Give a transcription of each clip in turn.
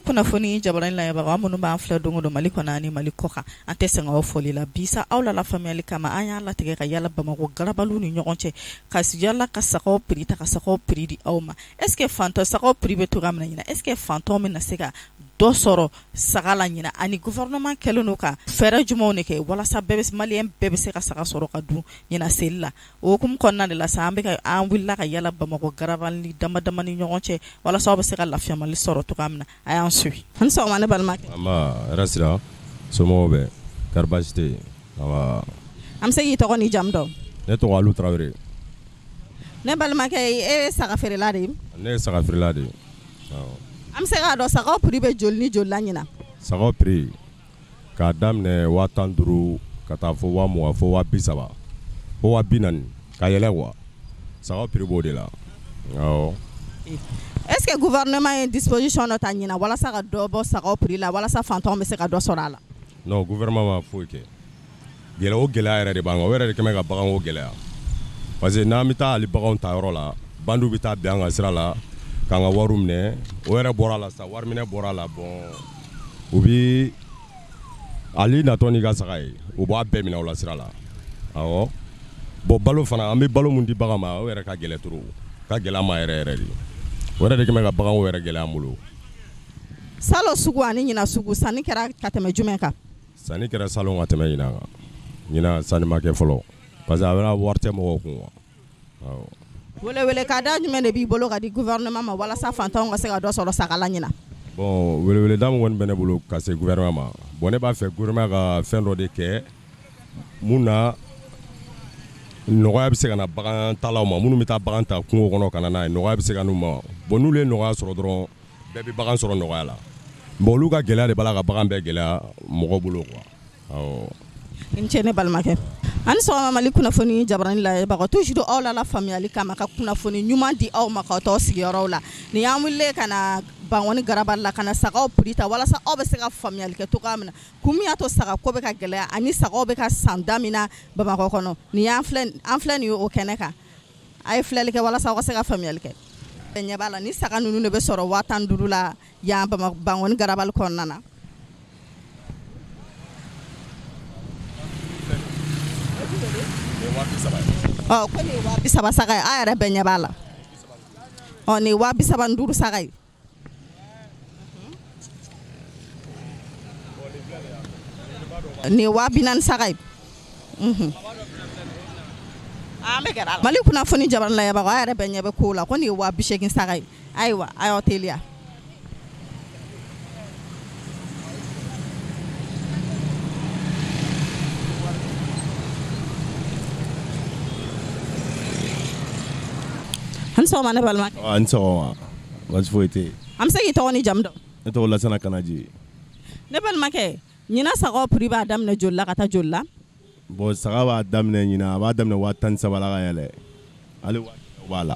kunnafoni jabaran layɛbagaw minnu b'an filɛ don o don Mali kɔnɔ ani Mali kɔ kan an tɛ sɛgɛn aw foli la bisa aw la faamuyali kama an y'a latigɛ ka yala Bamakɔ garabaliw ni ɲɔgɔn cɛ ka yala ka sagaw prix ta ka sagaw prix di aw ma est ce que fantɔ sagaw prix bɛ to ka minɛ ɲina est ce que fantɔw bɛna se ka dɔ sɔrɔ saga la ɲina ani gouvernement kɛlen don ka fɛɛrɛ jumɛnw de kɛ walasa maliyɛn bɛɛ bɛ se ka saga sɔrɔ ka dun ɲina seli la o hukumu kɔnɔna de la sa an wulila ka yala Bamakɔ garabali dama dama ni ɲɔgɔn cɛ walasa aw bɛ se ka lafiyamali sɔrɔ cogoya min na a y'an suivi an sɔgɔma ne balimakɛ hɛrɛ sira somɔgɔw bɛ kari baasi tɛ yen an bɛ se k'i tɔgɔ ni jamu dɔn ne tɔgɔ Alu Tarawele ne balimakɛ e ye saga feerela de ye ne ye saga feerela de ye an bɛ se k'a dɔn sagaw prix bɛ joli ni joli la ɲina sagaw prix k'a daminɛ 15,000 ka taa fɔ 20,000 fɔ 30,000 fɔ 40,000 ka yɛlɛ quoi sagaw prix b'o de la awɔ. est ce que gouvernement ye disposition dɔ ta ɲina walasa ka dɔ bɔ sagaw prix la walasa fantɔnw bɛ se ka dɔ sɔrɔ a la non gouvernement ma foyi kɛ o gɛlɛya yɛrɛ de b'an kan o yɛrɛ de kɛmɛ ka baganw gɛlɛya parce que n'an bɛ taa hali baganw ta yɔrɔ la bandiw bɛ taa bin an ka sira la k'an ka wariw minɛ o yɛrɛ bɔra la sa wari minɛ bɔra la bon u bi ali natɔ n'i ka saga ye u b'a bɛɛ minɛ o la sira la awɔ bon balo fana an bɛ balo mun di bagan ma o yɛrɛ ka gɛlɛ trop ka gɛlɛ an ma yɛrɛ yɛrɛ de o yɛrɛ de kɛmɛ ka baganw yɛrɛ gɛlɛya an bolo salon sugu ani ɲina sugu sanni kɛra ka tɛmɛ jumɛn kan sanni kɛra salon ka tɛmɛ ɲina kan ɲina sanni ma kɛ fɔlɔ parce que a bɛna wari tɛ mɔgɔw kun awɔ welewele ka da jumɛn de b'i bolo ka di gouvernement ma walasa fantɔnw ka se ka dɔ sɔrɔ saga la ɲina bon welewele da min kɔni bɛ ne bolo ka se gouvernement ma bon ne b'a fɛ gouvernement ka fɛn dɔ de kɛ mun na nɔgɔya bɛ se ka na bagan talaw ma minnu bɛ taa bagan ta kungo kɔnɔ ka na n'a ye nɔgɔya bɛ se ka n'u ma bon n'olu ye nɔgɔya sɔrɔ dɔrɔn bɛɛ bɛ bagan sɔrɔ nɔgɔya la bon olu ka gɛlɛya de b'a la ka bagan bɛɛ gɛlɛya mɔgɔ bolo quoi awɔ. i ni ce ne balimakɛ ani sɔgɔma Mali kunnafoni jabarani layɛbagaw toujours aw la faamuyali kama ka kunnafoni ɲuman di aw ma k'aw t'aw sigiyɔrɔw la nin y'an wililen ka na Bangoni garabali la ka na sagaw prix ta walasa aw bɛ se ka faamuyali kɛ cogoya min na kun min y'a to saga ko bɛ ka gɛlɛya ani sagaw bɛ ka san da min na Bamakɔ kɔnɔ nin an filɛ nin ye o kɛnɛ kan a ye filɛli kɛ walasa aw ka se ka faamuyali kɛ ɲɛ b'a la ni saga ninnu de bɛ sɔrɔ 15,000 la yan Bangoni garabali kɔnɔna na ko nin ye 30,000 saga ye a yɛrɛ bɛɛ ɲɛ b'a la nin ye 35,000 saga ye nin ye 40,000 saga ye Mali kunnafoni jabarani layɛbagaw a yɛrɛ bɛɛ ɲɛ bɛ kow la ko nin ye 80,000 saga ye ayiwa a y'aw teliya an sɔgɔma ne balimakɛ an sɔgɔma baasi foyi tɛ yen an bɛ se k'i tɔgɔ ni jamu dɔn ne tɔgɔ Lasana Kanaji ne balimakɛ ɲina sagaw prix b'a daminɛ joli la ka taa joli la bon saga b'a daminɛ ɲina a b'a daminɛ 13,000 la ka yɛlɛ hali 10,000 b'a la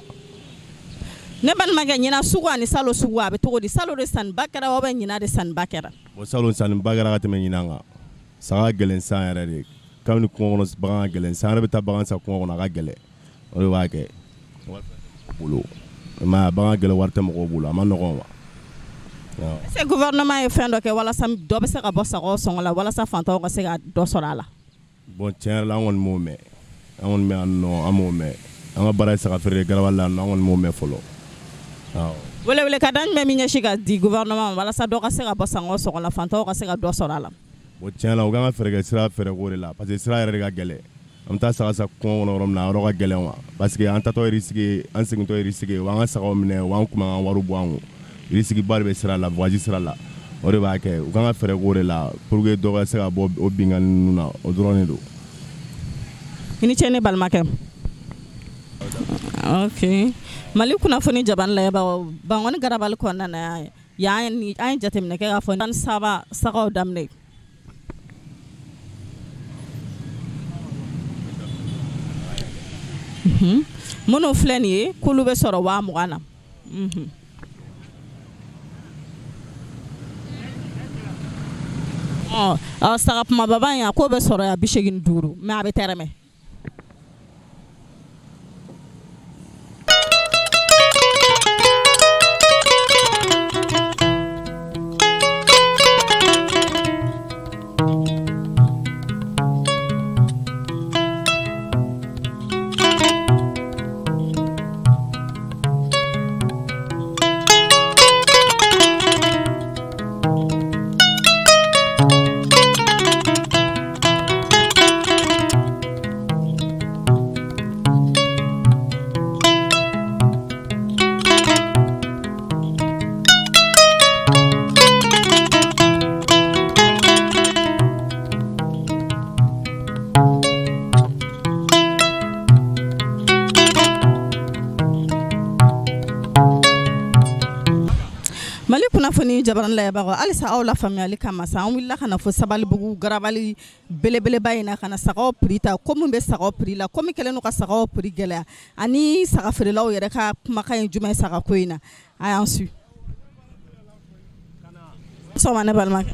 ne balimakɛ ɲina sugu ani salon sugu a bɛ cogo di salon de sanniba kɛra wa bɛ ɲina de sanniba kɛra bon salon sanniba kɛra ka tɛmɛ ɲina kan saga gɛlɛn san yɛrɛ de kabini kungo kɔnɔ bagan ka gɛlɛn san yɛrɛ bɛ taa bagan san kungo kɔnɔ a ka gɛlɛn o de b'a kɛ bolo mais bagan gɛlɛn wari tɛ mɔgɔw bolo a ma nɔgɔn wa est ce que gouvernement ye fɛn dɔ kɛ walasa dɔ bɛ se ka bɔ sagaw sɔngɔ la walasa fantɔw ka se ka dɔ sɔrɔ a la bon tiɲɛ yɛrɛ la an kɔni m'o mɛn an kɔni bɛ yan nɔ an m'o mɛn an ka baara ye saga feere garabali la an kɔni m'o mɛn fɔlɔ awɔ welewele ka da jumɛn min ɲɛsin ka di gouvernement ma walasa dɔ ka se ka bɔ sagaw sɔngɔ la fantɔw ka se ka dɔ sɔrɔ a la bon tiɲɛ la u kan ka fɛɛrɛ kɛ sira fɛɛrɛ ko de la parce que sira yɛrɛ de ka gɛlɛn an bɛ taa saga sa kungo kɔnɔ yɔrɔ min na a yɔrɔ ka gɛlɛn wa parce que an tatɔ risque an segintɔ risque u b'an ka sagaw minɛ u b'an kuma an wariw bɔ an kun risque ba de bɛ sira la voirie sira la o de b'a kɛ u kan ka fɛɛrɛ ko de la pour que dɔ ka se ka bɔ o binkanni ninnu na o dɔrɔn de don i ni ce ne balimakɛ ok Mali kunnafoni jabarani layɛbagaw Bangoni garabali kɔnɔna na yan an ye jateminɛ kɛ k'a fɔ 13 sagaw daminɛ minnu filɛ nin ye k'olu bɛ sɔrɔ 20,000 na saga kumababa in a k'o bɛ sɔrɔ yan 85 mais a bɛ tɛrɛmɛ ni jabaran layɛbagaw halisa aw la faamuyali kama sa an wulila ka na fɔ sabalibugu garabali belebeleba in na ka na sagaw prix ta ko min bɛ sagaw prix la komi kɛlen don ka sagaw prix gɛlɛya ani saga feerelaw yɛrɛ ka kumakan ye jumɛn saga ko in na a y'an su sɔgɔma ne balimakɛ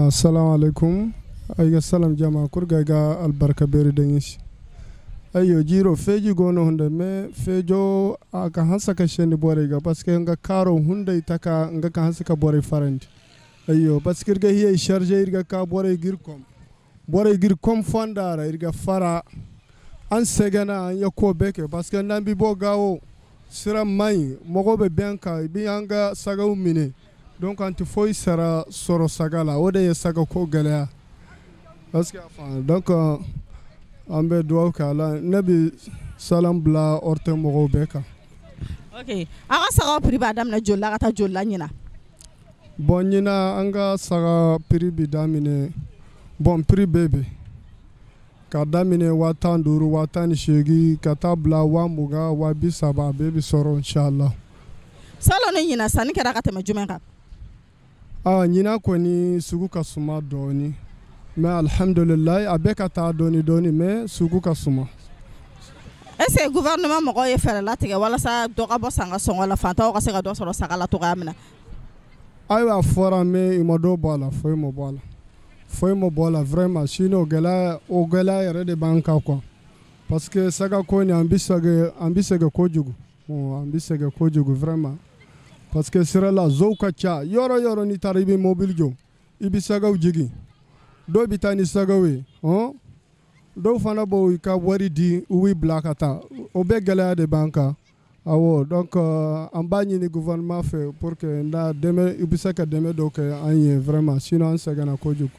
assalamu alaikum ayga salam jama kurga ga albarka beri dengis ayo jiro feji gono hunde me fejo aka hansa ka shendi bore ga parce que nga karo hunde itaka nga ka hansa ka bore farandi ayo parce que ga hiye charger irga ka bore gir kom fandara irga fara an segana an yako beke parce que nambi bo gawo sira mai mogo be benka bi anga sagaw mine donc anti foy sara soro sagala wode ye saga ko galaya parce que donc an bɛ duwawu kɛ ala ne bi salam bila orte mɔgɔw bɛɛ kan. ok an ka sagaw prix b'a daminɛ joli la ka taa joli la ɲina. bon ɲina an ka saga prix bi daminɛ bon prix bɛɛ bɛ ka daminɛ 15,000 18,000 ka taa bila 20,000 30,000 a bɛɛ bi sɔrɔ inshallah. salon ni ɲina sanni kɛra ka tɛmɛ jumɛn kan. ɲina kɔni sugu ka suma dɔɔni. mais alhamdulillah a bɛɛ ka taa dɔɔni dɔɔni mais sugu ka suma. est ce que gouvernement mɔgɔw ye fɛɛrɛ latigɛ walasa dɔ ka bɔ sanga sɔngɔ la fantanw ka se ka dɔ sɔrɔ saga la cogoya min na. ayiwa a fɔra mais i ma dɔ bɔ a la foyi ma bɔ a la foyi ma bɔ a la vraiment sinon o gɛlɛya yɛrɛ de b'an kan quoi parce que saga ko ni an bi sɛgɛn kojugu an bi sɛgɛn kojugu vraiment parce que sira la zow ka ca yɔrɔ yɔrɔ n'i taara i bɛ mobili jɔ i bɛ sagaw jigin. dɔw bɛ taa ni sagaw ye dɔw fana b'o i ka wari di u b'i bila ka taa o bɛɛ gɛlɛya de b'an kan awɔ donc an b'a ɲini gouvernement fɛ pour que dɛmɛ i bɛ se ka dɛmɛ dɔw kɛ an ye vraiment sinon an sɛgɛnna kojugu.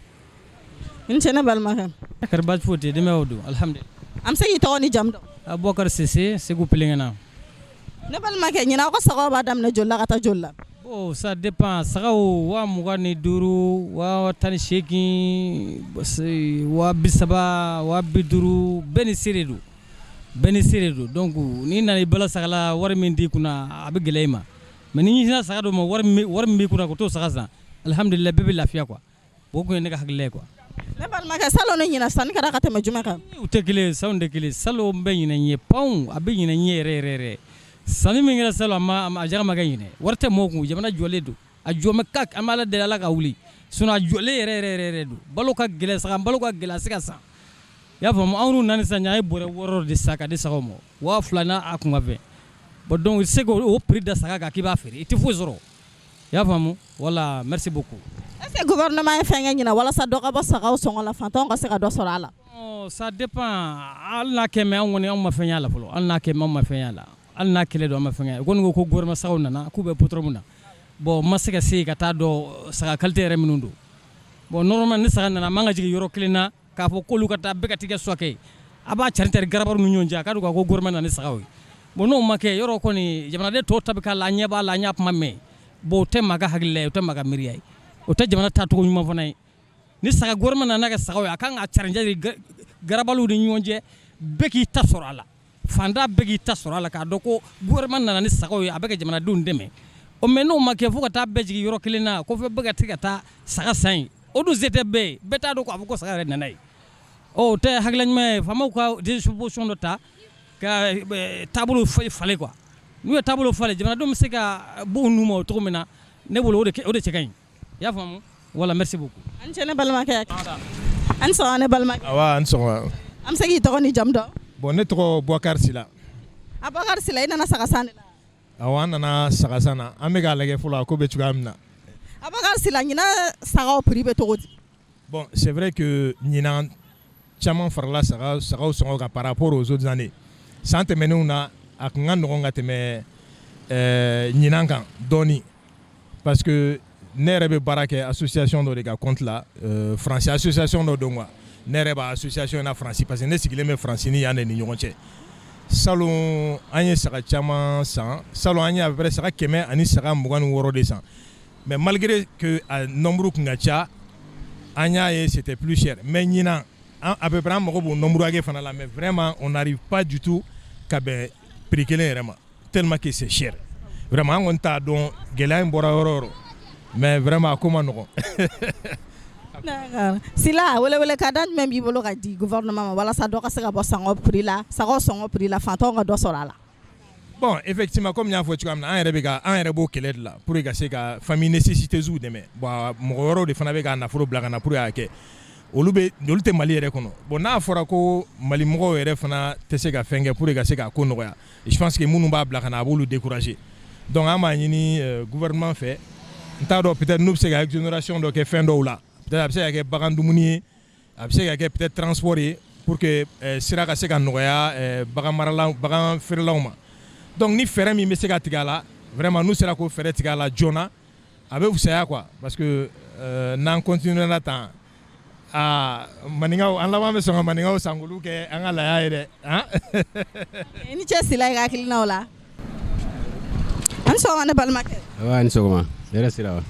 n cɛ ne balimakɛ. kari baasi foyi tɛ dɛmɛ o don alhamdulilayi. an bɛ se k'i tɔgɔ ni jamu dɔn. abubakar sise segu pelengana. ne balimakɛ ɲina aw ka sagaw b'a daminɛ joli la ka taa joli la. bon ça dépend sagaw wa 25 wa 18 wa 30 wa 50 bɛɛ ni seere don donc n'i nana i bala sagala wari min di kunna a bɛ gɛlɛya i ma mais ni ɲinina saga dɔ ma wari min b'i kunna k'o t'o saga san alhamdulilayi bɛɛ bɛ lafiya quoi o kun ye ne ka hakilila ye quoi. ne balimakɛ salon ni ɲina sanni kɛra ka tɛmɛ jumɛn kan. u tɛ kelen salon tɛ kelen salon bɛ ɲinɛ ɲɛ panw a bɛ ɲinɛ ɲɛ yɛrɛ sanni min kɛra salon a jaga ma kɛ ɲinɛ wari tɛ mɔgɔw kun jamana jɔlen don a jɔmɛ kak an bɛ ala deli ala ka wuli sinon a jɔlen yɛrɛ don balo ka gɛlɛn saga balo ka gɛlɛn a se ka san i y'a faamu anw nani sisan an ye bɔrɛ 6 de sa ka di sagaw ma 2,000 n'a kun ka fɛ bon donc i tɛ se k'o prix da saga kan k'i b'a feere i tɛ foyi sɔrɔ i y'a faamu voilà merci beaucoup. est ce que gouvernement ye fɛn kɛ ɲina walasa dɔ ka bɔ sagaw sɔngɔ la fantanw ka se ka dɔ sɔrɔ a la. ça dépend hali n'a kɛ mɛ anw ma fɛn y'a la fɔlɔ hali n'a kɛ mɛ anw ma fɛn y'a la hali n'a kɛlɛ don an ma fɛn y'a la ko ko gouvernement sagaw nana k'u bɛ patron mun na bon ma se ka se ka taa dɔn saga qualité yɛrɛ minnu don bon normalement ni saga nana a man ka jigin yɔrɔ kelen na k'a fɔ k'olu ka taa bɛɛ ka tigɛ suwakɛ a b'a cari garabaw ni ɲɔgɔn cɛ a ka don ko gouvernement nana ni sagaw ye bon n'o ma kɛ yɔrɔ kɔni jamanaden tɔw ta bɛ k'a la a ɲɛ b'a la an y'a kuma mɛn bon o tɛ maa ka hakilila ye o tɛ maa ka miiriya ye o tɛ jamana taacogo ɲuman fana ye ni saga gouvernement nana kɛ sagaw ye a kan ka cari garabaw ni ɲɔgɔn cɛ bɛɛ k'i ta sɔrɔ a la fanda bɛɛ k'i ta sɔrɔ a la k'a dɔn ko gouvernement nana ni sagaw ye a bɛ ka jamanadenw dɛmɛ o mais n'o ma kɛ fo ka taa bɛɛ jigin yɔrɔ kelen na ko fɛ bɛɛ ka tigɛ ka taa saga san ye o dun se tɛ bɛɛ ye bɛɛ t'a dɔn k'a fɔ ko saga yɛrɛ nana ye o tɛ hakilila ɲuman ye faamaw ka disposition dɔ ta ka taabolo falen quoi n'u ye taabolo falen jamanadenw bɛ se ka bɔ u nu ma o cogo min na ne bolo o de cɛ ka ɲi i y'a faamu voilà merci beaucoup. an cɛ ne balimakɛ an sɔgɔma ne balimakɛ. awa an sɔgɔma. an bɛ se k'i tɔgɔ ni jamu dɔn. bon ne tɔgɔ Boubacar Sila. Aboubacar Sila i nana saga san de la. awɔ an nana saga san na an bɛ k'a lajɛ fɔlɔ a ko bɛ cogoya min na. Aboubacar Sila ɲina sagaw prix bɛ cogo di. bon c'est vrai que ɲinan caman farala sagaw sɔngɔ kan par rapport aux autres années san tɛmɛnenw na a kun ka nɔgɔn ka tɛmɛ ɲinan kan dɔɔni parce que ne yɛrɛ bɛ baara kɛ association dɔ de ka compte la France association dɔ don quoi ne yɛrɛ b'a association na France parce que ne sigilen bɛ France ni yan de ni ɲɔgɔn cɛ salon an ye saga caman san salon an ye à peu près saga 100 ani saga 26 de san mais malgré que a nombre kun ka ca an y'a ye c'était plus cher mais ɲinan à peu près an mago b'o nombre hakɛ fana la mais vraiment on n'arrive pas du tout ka bɛn prix kelen yɛrɛ ma tellement que c'est cher vraiment an kɔni t'a dɔn gɛlɛya in bɔra yɔrɔ o yɔrɔ mais vraiment ko ma nɔgɔn. Sila wele ka dan même b'i bolo ka di gouvernement ma walasa dɔ ka se ka bɔ sangɔ prix la sagaw sɔngɔ prix la fantanw ka dɔ sɔrɔ a la. Bon, effectivement, comme y'a fɔ cogoya min na an yɛrɛ b'o kɛlɛ de la pour que ka se ka famille nécessités u dɛmɛ. Bon mɔgɔ wɛrɛw de fana bɛ ka nafolo bila ka na pour que k'a kɛ. Olu tɛ Mali yɛrɛ kɔnɔ. Bon n'a fɔra ko Mali mɔgɔw yɛrɛ fana tɛ se ka fɛn kɛ pour que ka se ka ko nɔgɔya. Je pense que minnu b'a bila ka na a b'olu décourager. Donc an b'a ɲini gouvernement fɛ n t'a dɔn peut-être n'u bɛ se ka exonération dɔ kɛ fɛn dɔw la. Peut-être a bɛ se ka kɛ bagan dumuni ye, a bɛ se ka kɛ peut-être transport ye pour que sira ka se ka nɔgɔya bagan feerelaw ma. Donc ni fɛɛrɛ min bɛ se ka tigɛ a la vraiment n'u sera k'o fɛɛrɛ tigɛ a la joona a bɛ fisaya quoi parce que n'an continuer la tan maninkaw an laban bɛ sɔn ka maninkaw sankolo kɛ an ka laya ye dɛ han. I ni cɛ Sila i ka hakilinaw la. An sɔgɔma ne balimakɛ. Awa ni sɔgɔma yɛrɛ sira wa.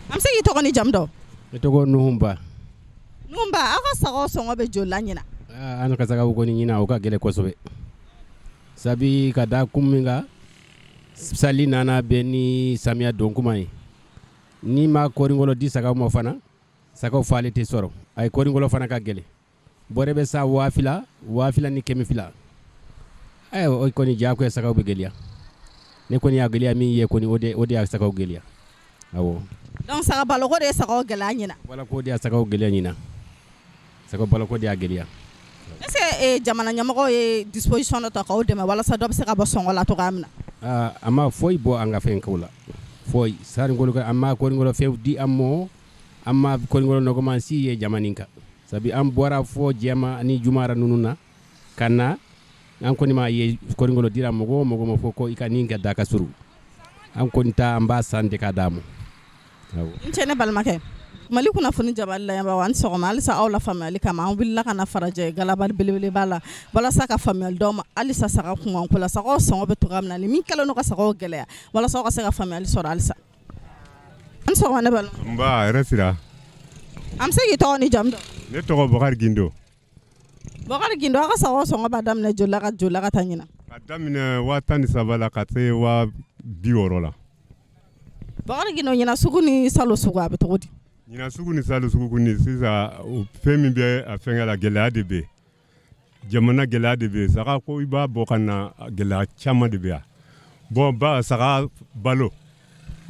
An bɛ se k'i tɔgɔ ni jamu dɔn. Ne tɔgɔ Nuhunba. Nuhunba aw ka sagaw sɔngɔ bɛ joli la ɲina. An ka sagaw kɔni ɲina o ka gɛlɛn kosɛbɛ. Sabi ka da kun min kan sali nana bɛn ni samiya don kuma ye. Ni ma kɔringɔlɔ di sagaw ma fana sagaw falen tɛ sɔrɔ. A ye kɔringɔlɔ fana ka gɛlɛn. Bɔrɛ bɛ sa 2000 ni 100 000. O kɔni diyagoya sagaw bɛ gɛlɛya. Ne kɔni y'a gɛlɛya min ye kɔni o de y'a sagaw gɛlɛya. Awɔ. Donc saga baloko de ye sagaw gɛlɛya ɲina. Wala ko de y'a sagaw gɛlɛya ɲina. Saga baloko de y'a gɛlɛya. Est-ce que jamana ɲɛmɔgɔw ye disposition dɔ ta k'aw dɛmɛ walasa dɔ bɛ se ka bɔ sɔngɔ la cogoya min na? A ma foyi bɔ an ka fɛn kaw la. Foyi. Saringolo an ma kɔringɔlɔ fɛnw di an mɔ. An ma kɔringɔlɔ nɔgɔman si ye jamana in kan. Sabi an bɔra fɔ jɛma ni jumara ninnu na ka na an kɔni ma ye kɔringɔlɔ dira mɔgɔ ma fɔ ko i ka nin kɛ da ka suru. An kɔni ta an b'a san de ka d'a ma. N cɛ ne balimakɛ Mali kunnafoni jabali la yan an sɔgɔma halisa aw la faamuyali kama an wulila ka na farajɛ galabali belebeleba la walasa ka faamuyali d'aw ma halisa saga kunkanko la sagaw sɔngɔ bɛ cogoya min na ni min kɛlen don ka sagaw gɛlɛya walasa aw ka se ka faamuyali sɔrɔ halisa. An sɔgɔma ne balimakɛ. N ba yɛrɛ sira. An bɛ se k'i tɔgɔ ni jamu dɔn. Ne tɔgɔ Bɔkari Gindo. Bɔkari Gindo aw ka sagaw sɔngɔ b'a daminɛ joli la ka taa ɲina. Ka daminɛ 13 la ka se 60 la. Bɔkari Gindo ɲina sugu ni salo sugu a bɛ cogo di? Ɲina sugu ni salo sugu ni sisan fɛn min bɛ a fɛngɛ la gɛlɛya de bɛ jamana gɛlɛya de bɛ saga ko i b'a bɔ ka na gɛlɛya caman de bɛ yan bon ba saga balo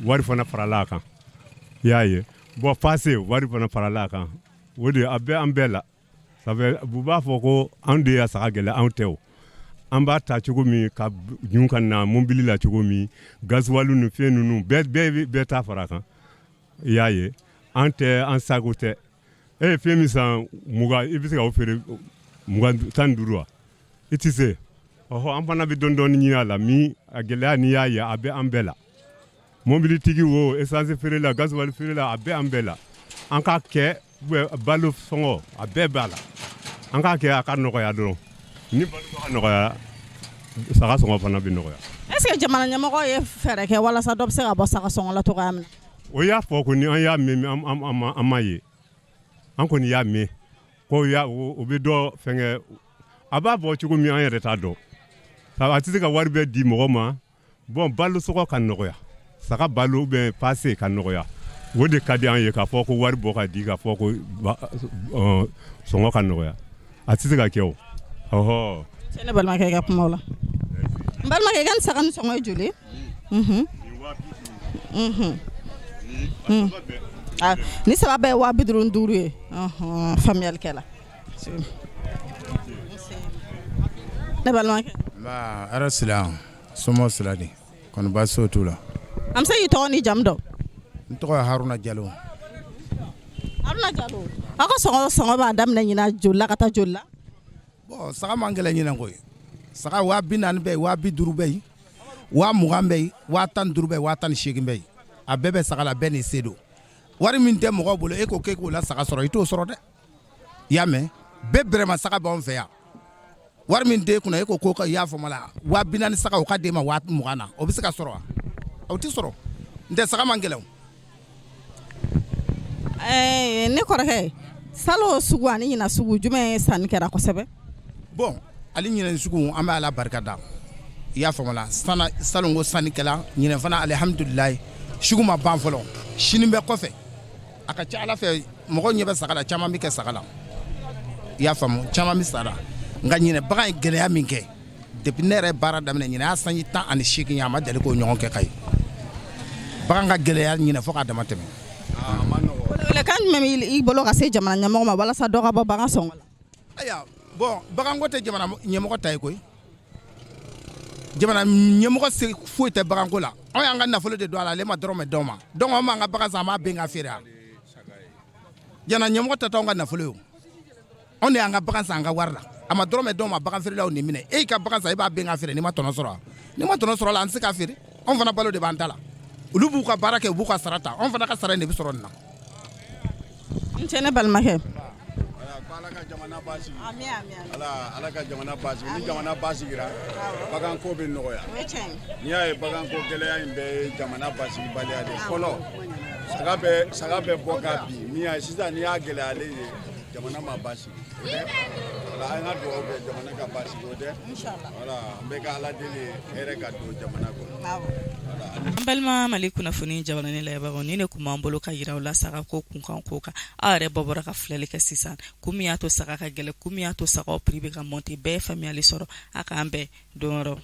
wari fana farala a kan i y'a ye bon pase wari fana farala a kan o de a bɛ an bɛɛ la sabu u b'a fɔ ko anw de y'a saga gɛlɛya anw tɛ o an b'a ta cogo min ka jun ka na mobili la cogo min gasoil ni fɛn ninnu bɛɛ ta fara a kan i y'a ye an tɛ an sago tɛ e ye fɛn min san 20 i bɛ se k'o feere 15 wa i tɛ se ɔhɔ an fana bɛ dɔɔnin ɲini a la min a gɛlɛya n'i y'a ye a bɛ an bɛɛ la mobilitigi wo essence feere la gasoil feere la a bɛ an bɛɛ la an k'a kɛ balo sɔngɔ a bɛɛ b'a la an k'a kɛ a ka nɔgɔya dɔrɔn ni balo ka nɔgɔya saga sɔngɔ fana bɛ nɔgɔya. Est-ce que jamana ɲɛmɔgɔ ye fɛɛrɛ kɛ walasa dɔ bɛ se ka bɔ saga sɔngɔ la cogoya min na? O y'a fɔ ko ni an y'a mɛn an ma ye an kɔni y'a mɛn ko o bɛ dɔ fɛngɛ a b'a bɔ cogo min an yɛrɛ t'a dɔn a tɛ se ka wari bɛɛ di mɔgɔ ma bon balo sɔngɔ ka nɔgɔya saga balo bɛ pase ka nɔgɔya o de ka di an ye k'a fɔ ko wari bɔ ka di k'a fɔ ko sɔngɔ ka nɔgɔya a tɛ se ka kɛ o ɔhɔ. Cɛ ne balimakɛ ka kuma o la n balimakɛ i ka nin saga ni sɔngɔ ye joli? Ni saba bɛɛ ye 55 ye faamuyali kɛla ne balimakɛ. Ba ara sila somo sila de kɔni baasi t'u la. An bɛ se k'i tɔgɔ ni jamu dɔn? N tɔgɔ ye Haruna Jalo. Haruna Jalo aw ka sɔngɔ b'a daminɛ ɲina joli la ka taa joli la? Bon saga man gɛlɛn ɲina koyi saga 40 bɛ yen 50 bɛ yen 20 bɛ yen 15 bɛ yen 18 bɛ yen a bɛɛ bɛ saga la bɛɛ ni se don wari min tɛ mɔgɔ bolo e ko k'o la saga sɔrɔ i t'o sɔrɔ dɛ i y'a mɛn bɛɛ bɛrɛma saga b'anw fɛ yan wari min t'e kunna e ko k'o i y'a fɔ ma la 40 saga o ka d'e ma 20 na o bɛ se ka sɔrɔ wa o tɛ sɔrɔ n tɛ saga man gɛlɛn. Ne kɔrɔkɛ salo sugu ani ɲina sugu jumɛn ye sanni kɛra kosɛbɛ? Bon ali ɲinɛ sugu an bɛ Ala barika da i y'a faamu la salon ko sanni kɛla ɲinɛ fana alhamdulilayi sugu ma ban fɔlɔ sini bɛ kɔfɛ a ka ca ala fɛ mɔgɔ ɲɛ bɛ saga la caman bɛ kɛ saga la i y'a faamu caman bɛ sara nka ɲinɛ bagan ye gɛlɛya min kɛ depuis ne yɛrɛ baara daminɛ ɲinɛ y'a sanji 18 ye a ma deli k'o ɲɔgɔn kɛ Kayi bagan ka gɛlɛya ɲinɛ fo k'a dama tɛmɛ. Kan jumɛn b'i bolo ka se jamana ɲɛmɔgɔ ma walasa dɔ ka bɔ bagan sɔngɔ la? Aya bon baganko tɛ jamana ɲɛmɔgɔ ta ye koyi jamana ɲɛmɔgɔ se foyi tɛ baganko la anw y'an ka nafolo de don a la ale ma dɔrɔmɛ d'aw ma donc anw b'an ka bagan san an b'a ben ka feere a jamana ɲɛmɔgɔ tɛ t'anw ka nafolo ye o anw de y'an ka bagan san an ka wari la a ma dɔrɔmɛ d'aw ma bagan feerelaw ni minɛ e y'i ka bagan san i b'a ben ka feere n'i ma tɔnɔ sɔrɔ a n'i ma tɔnɔ sɔrɔ a la an tɛ se k'a feere anw fana balo de b'an ta la olu b'u ka baara kɛ u b'u ka sara ta anw fana ka sara in de bɛ sɔrɔ nin na. N cɛ ne balimakɛ. Ala ka jamana basigi. Amin amin. Ala ka jamana basigi. Ni jamana basigira bagan ko bɛ nɔgɔya. O ye tiɲɛ ye. N'i y'a ye bagan ko gɛlɛya in bɛɛ ye jamana basigi baliya de ye. Fɔlɔ saga bɛ bɔ ka bin min y'a sisan n'i y'a gɛlɛyalen ye jamana ma basigi. Wala an ka dugawu kɛ jamana ka basigi o tɛ. Inshallah. Wala an bɛ ka ala deli hɛrɛ ka don jamana kɔnɔ. An balima Mali kunnafoni jabarani layɛbagaw ni ne kun b'an bolo ka yiraw la saga ko kunkan ko kan aw yɛrɛ bɔra ka filɛli kɛ sisan kun min y'a to saga ka gɛlɛ kun min y'a to sagaw prix bɛ ka monter bɛɛ ye faamuyali sɔrɔ a k'an bɛɛ don yɔrɔ